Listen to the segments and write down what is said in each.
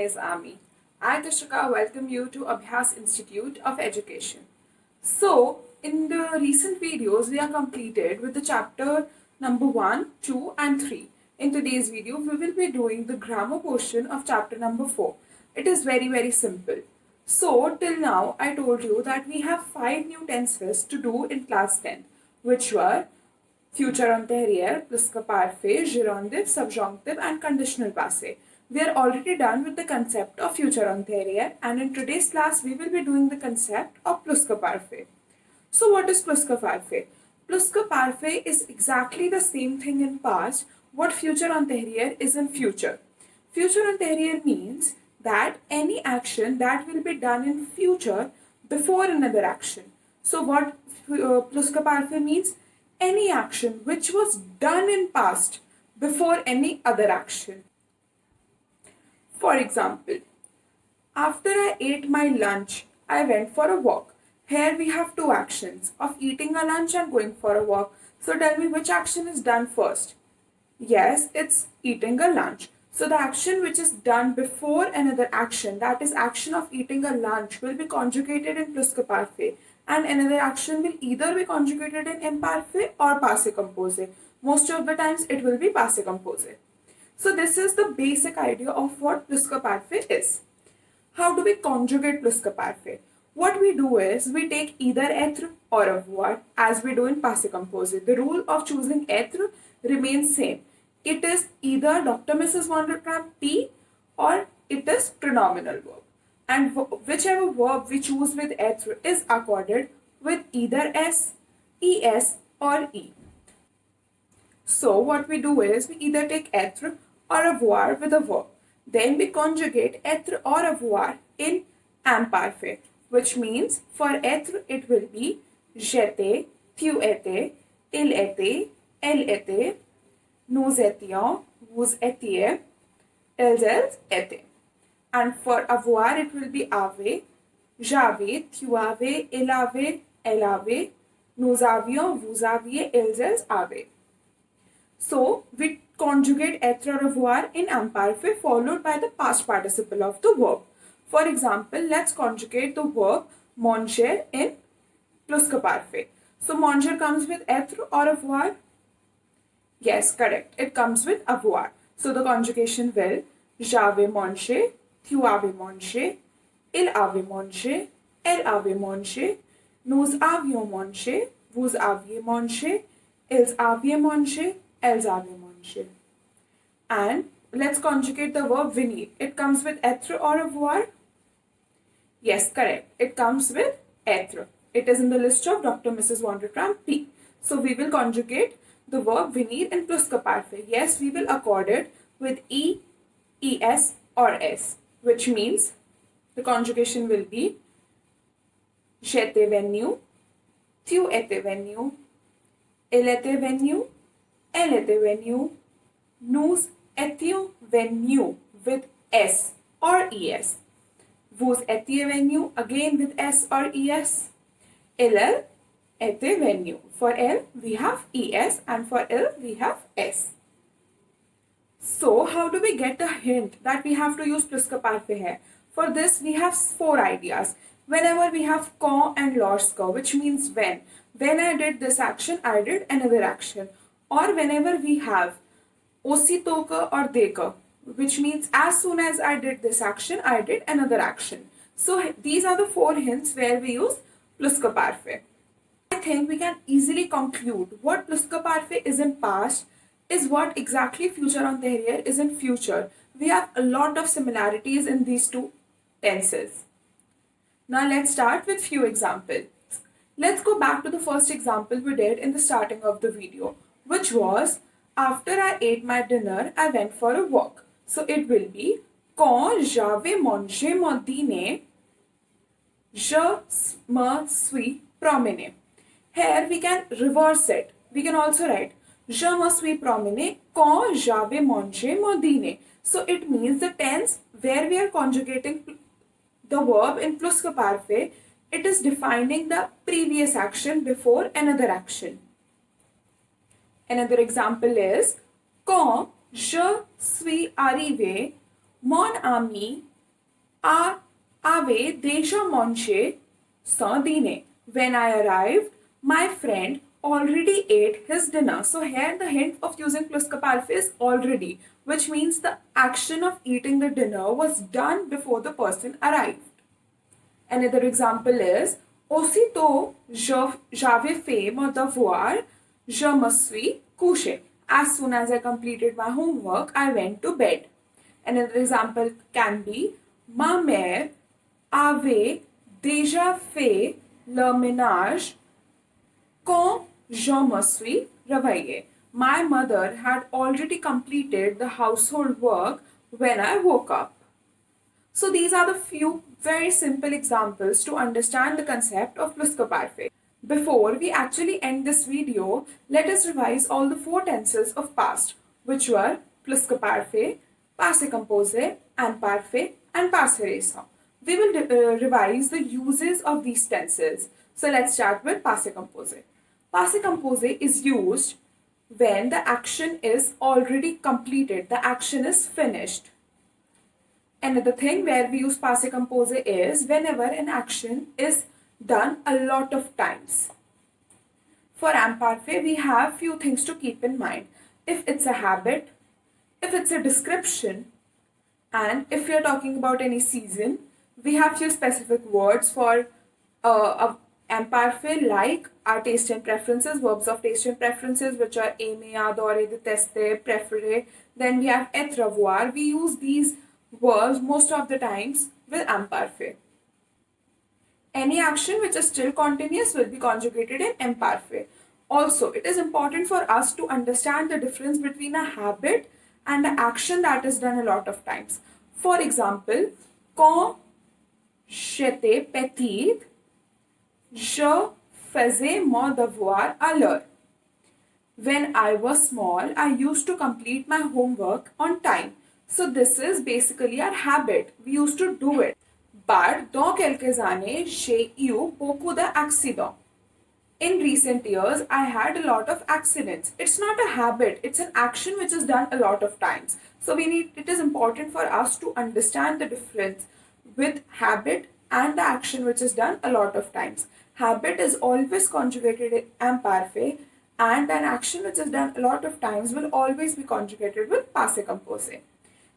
is Ami. I, Tashika, welcome you to Abhyas Institute of Education. So, in the recent videos, we are completed with the chapter number 1, 2 and 3. In today's video, we will be doing the grammar portion of chapter number 4. It is very simple. So, till now, I told you that we have 5 new tenses to do in class 10, which were future antérieur, plus que parfait, gerundive, subjunctive and conditional passé. We are already done with the concept of future antérieur, and in today's class we will be doing the concept of plus que parfait. So what is plus que parfait? Plus que parfait is exactly the same thing in past what future antérieur is in future. Future antérieur means that any action that will be done in future before another action. So what plus que parfait means? Any action which was done in past before any other action. For example, after I ate my lunch, I went for a walk. Here we have two actions of eating a lunch and going for a walk. So tell me which action is done first. Yes, it's eating a lunch. So the action which is done before another action, that is action of eating a lunch, will be conjugated in plus que parfait. And another action will either be conjugated in imparfait or passé composé. Most of the times it will be passé composé. So this is the basic idea of what plus que parfait is. How do we conjugate plus que parfait? What we do is we take either être or avoir as we do in passé composé. The rule of choosing être remains same. It is either Dr. Mrs. Van der Kramp P or it is pronominal verb. And whichever verb we choose with être is accorded with either S, ES or E. So what we do is we either take être or avoir with a verb. Then we conjugate être or avoir in imparfait, which means for être it will be j'étais, tu étais, il était, elle était, nous étions, vous étiez, elles étaient. And for avoir, it will be avait, j'avais, tu avais, il avait, elle avait, nous avions, vous aviez, elles avaient. So, we conjugate être or avoir in imparfait followed by the past participle of the verb. For example, let's conjugate the verb manger in plus que parfait. So, manger comes with être or avoir? Yes, correct. It comes with avoir. So, the conjugation will j'avais mangé, tu avais mangé, il avait mangé, elle avait mangé, nous avions mangé, vous aviez mangé, ils avaient mangé, elles avaient mangé. And let's conjugate the verb venir. It comes with être or avoir? Yes, correct. It comes with être. It is in the list of Dr. Mrs. Van der Kramp P. So we will conjugate the verb venir in plus que parfait. Yes, we will accord it with E, ES or S, which means the conjugation will be j'étais venu, tu étais venu, il était venu, elle était venue, nous étions venus with S or ES. Vous étiez venu again with S or ES. Elle était venu. For elle we have ES and for elle we have S. So, how do we get the hint that we have to use plus que parfait here? For this, we have 4 ideas. Whenever we have quand and lorsque, which means when. When I did this action, I did another action. Or whenever we have aussitôt que or dès que, which means as soon as I did this action, I did another action. So, these are the 4 hints where we use plus que parfait. I think we can easily conclude what plus que parfait is in past is what exactly future antérieur is in future. We have a lot of similarities in these two tenses. Now let's start with few examples. Let's go back to the first example we did in the starting of the video, which was after I ate my dinner, I went for a walk. So it will be quand j'avais mangé mon dîner, je me suis promené. Here we can reverse it. We can also write je me suis promené quand j'avais mangé mon dîner. So it means the tense where we are conjugating the verb in plus que parfait, it is defining the previous action before another action. Another example is quand je suis arrivé, mon ami A ave deja monche sans dîner. When I arrived, my friend already ate his dinner. So here the hint of using plus que parfait is already, which means the action of eating the dinner was done before the person arrived. Another example is aussitôt j'avais fait mon devoir, je me suis couché. As soon as I completed my homework, I went to bed. Another example can be ma mère avait déjà fait le ménage quand je me suis réveillé. My mother had already completed the household work when I woke up. So these are the few very simple examples to understand the concept of plus que parfait. Before we actually end this video, let us revise all the four tenses of past, which were plus que parfait, passé composé, imparfait, and passé récent. We will revise the uses of these tenses. So let's start with passé composé. Passé composé is used when the action is already completed, the action is finished. Another thing where we use passé composé is whenever an action is done a lot of times. For imparfait, we have few things to keep in mind. If it's a habit, if it's a description, and if we are talking about any season, we have few specific words for imparfait, like our taste and preferences, verbs of taste and preferences, which are aimer, adorer, détester, préférer. Then we have être, voir. We use these verbs most of the times with imparfait. Any action which is still continuous will be conjugated in imparfait. Also, it is important for us to understand the difference between a habit and an action that is done a lot of times. For example, quand j'étais petite, je faisais mon devoir à l'heure. When I was small, I used to complete my homework on time. So this is basically our habit. We used to do it. But dans quelques années, j'ai eu beaucoup d'accidents. In recent years, I had a lot of accidents. It's not a habit, it's an action which is done a lot of times. So it is important for us to understand the difference with habit and the action which is done a lot of times. Habit is always conjugated in imparfait, and an action which is done a lot of times will always be conjugated with passé composé.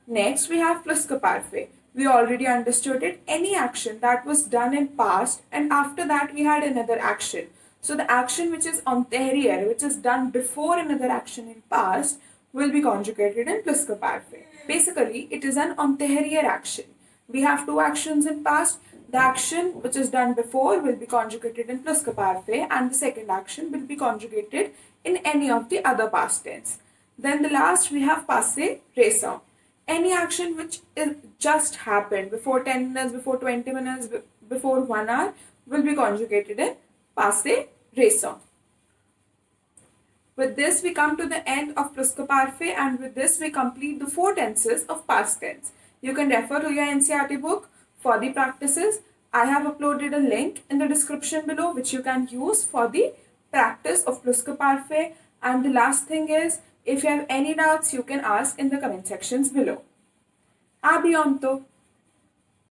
Next, we have plus que parfait. We already understood it. Any action that was done in past, and after that we had another action. So the action which is antérieur, which is done before another action in past, will be conjugated in plus que parfait. Basically, it is an antérieur action. We have two actions in past. The action which is done before will be conjugated in plus que parfait, and the second action will be conjugated in any of the other past tense. Then the last we have passé récent. Any action which is just happened before 10 minutes, before 20 minutes, before 1 hour will be conjugated in passé récent. With this, we come to the end of plus que parfait, and with this, we complete the four tenses of past tense. You can refer to your NCERT book for the practices. I have uploaded a link in the description below which you can use for the practice of plus que parfait. And the last thing is, if you have any doubts, you can ask in the comment sections below. A bientôt!